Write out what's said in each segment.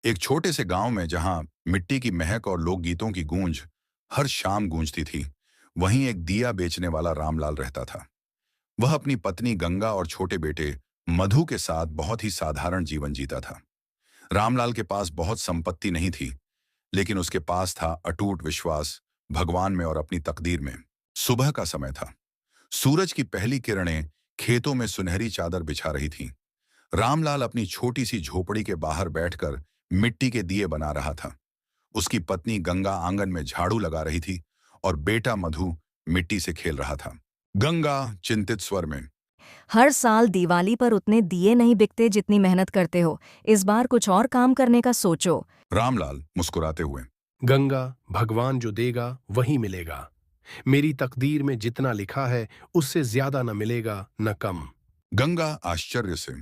एक छोटे से गांव में जहां मिट्टी की महक और लोकगीतों की गूंज हर शाम गूंजती थी, वहीं एक दिया बेचने वाला रामलाल रहता था। वह अपनी पत्नी गंगा और छोटे बेटे मधु के साथ बहुत ही साधारण जीवन जीता था। रामलाल के पास बहुत संपत्ति नहीं थी, लेकिन उसके पास था अटूट विश्वास भगवान में और अपनी तकदीर में। सुबह का समय था। सूरज की पहली किरणें खेतों में सुनहरी चादर बिछा रही थीं। रामलाल अपनी छोटी सी झोपड़ी के बाहर बैठकर मिट्टी के दिए बना रहा था। उसकी पत्नी गंगा आंगन में झाड़ू लगा रही थी और बेटा मधु मिट्टी से खेल रहा था। गंगा चिंतित स्वर में, हर साल दिवाली पर उतने दिए नहीं बिकते जितनी मेहनत करते हो। इस बार कुछ और काम करने का सोचो। रामलाल मुस्कुराते हुए, गंगा, भगवान जो देगा वही मिलेगा। मेरी तकदीर में जितना लिखा है उससे ज्यादा न मिलेगा न कम। गंगा आश्चर्य से,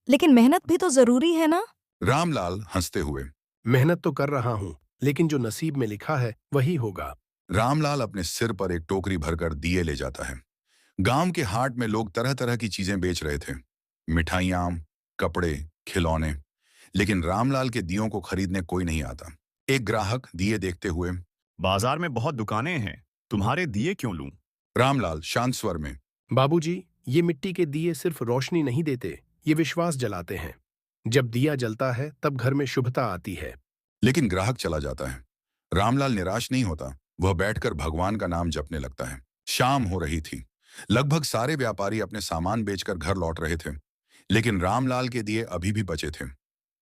लेकिन मेहनत भी तो जरूरी है ना। रामलाल हंसते हुए। मेहनत तो कर रहा हूं, लेकिन जो नसीब में लिखा है वही होगा। रामलाल अपने सिर पर एक टोकरी भरकर दिए ले जाता है। गांव के हाट में लोग तरह तरह की चीजें बेच रहे थे, मिठाइयां, कपड़े, खिलौने। लेकिन रामलाल के दियों को खरीदने कोई नहीं आता। एक ग्राहक दिए देखते हुए, बाजार में बहुत दुकानें हैं, तुम्हारे दिए क्यों लूं? रामलाल शांत स्वर में, बाबूजी, ये मिट्टी के दिए सिर्फ रोशनी नहीं देते, ये विश्वास जलाते हैं। जब दिया जलता है तब घर में शुभता आती है। लेकिन ग्राहक चला जाता है। रामलाल निराश नहीं होता। वह बैठकर भगवान का नाम जपने लगता है। शाम हो रही थी। लगभग सारे व्यापारी अपने सामान बेचकर घर लौट रहे थे, लेकिन रामलाल के दिए अभी भी बचे थे।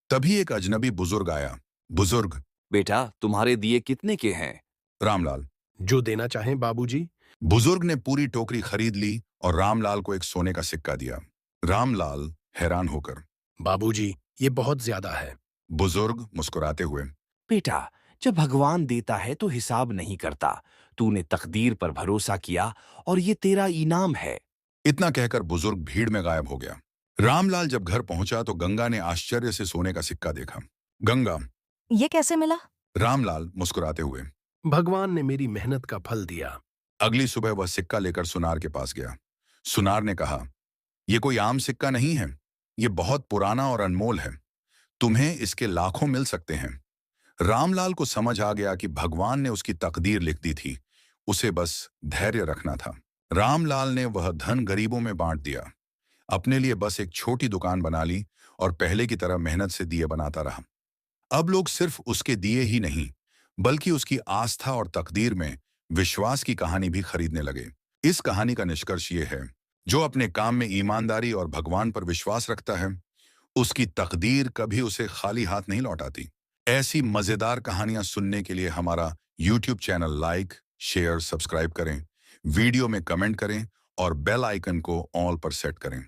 तभी एक अजनबी बुजुर्ग आया। बुजुर्ग, बेटा, तुम्हारे दिए कितने के हैं? रामलाल। जो देना चाहें बाबूजी। बुजुर्ग ने पूरी टोकरी खरीद ली और रामलाल को एक सोने का सिक्का दिया। रामलाल हैरान होकर, बाबूजी, ये बहुत ज्यादा है। बुजुर्ग मुस्कुराते हुए, बेटा, जब भगवान देता है तो हिसाब नहीं करता। तूने तकदीर पर भरोसा किया और ये तेरा इनाम है। इतना कहकर बुजुर्ग भीड़ में गायब हो गया। रामलाल जब घर पहुंचा तो गंगा ने आश्चर्य से सोने का सिक्का देखा। गंगा, ये कैसे मिला? रामलाल मुस्कुराते हुए। भगवान ने मेरी मेहनत का फल दिया। अगली सुबह वह सिक्का लेकर सुनार के पास गया। सुनार ने कहा, यह कोई आम सिक्का नहीं है, यह बहुत पुराना और अनमोल है। तुम्हें इसके लाखों मिल सकते हैं। रामलाल को समझ आ गया कि भगवान ने उसकी तकदीर लिख दी थी, उसे बस धैर्य रखना था। रामलाल ने वह धन गरीबों में बांट दिया, अपने लिए बस एक छोटी दुकान बना ली और पहले की तरह मेहनत से दिए बनाता रहा। अब लोग सिर्फ उसके दिए ही नहीं, बल्कि उसकी आस्था और तकदीर में विश्वास की कहानी भी खरीदने लगे। इस कहानी का निष्कर्ष ये है, जो अपने काम में ईमानदारी और भगवान पर विश्वास रखता है, उसकी तकदीर कभी उसे खाली हाथ नहीं लौटाती। ऐसी मजेदार कहानियां सुनने के लिए हमारा YouTube channel like, share, subscribe करें, वीडियो में कमेंट करें और बेल आइकन को ऑल पर सेट करें।